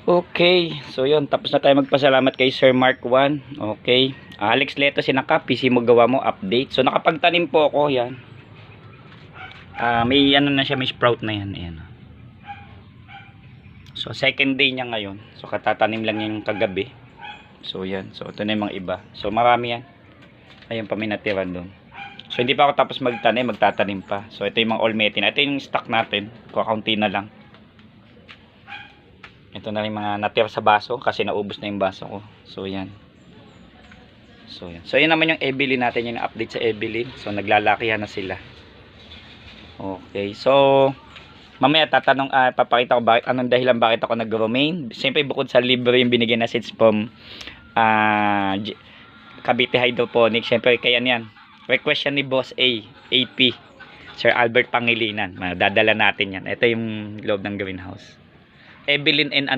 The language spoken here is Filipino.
Okay, so yun, tapos na tayo magpasalamat kay Sir Mark 1. Okay, Alex Leto, sinaka, PC mo gawa mo, update. So nakapagtanim po ako, yan. May ano na siya, may sprout na yan, ayan. So second day niya ngayon. So katatanim lang yung kagabi. So yan, so ito na yung mga iba. So marami yan. Ayun pa, may natira doon. So hindi pa ako tapos magtanim, magtatanim pa. So ito yung mga olmetin. Ito yung stock natin, kakaunti na lang. Ito na rin mga natira sa baso kasi naubos na yung baso ko. So yan. So yan. So yan naman yung Evelyn natin, yung update sa Evelyn. So naglalakihan na sila. Okay. So mamaya tatanong, papakita ko bakit, anong dahilan bakit ako nag-romaine. Siyempre bukod sa libre yung binigyan na seeds from Cavite Hydroponics. Siyempre kaya yan. Request yan ni Boss AP, Sir Albert Pangilinan. Dadala natin yan. Ito yung loob ng greenhouse. Evelyn and ano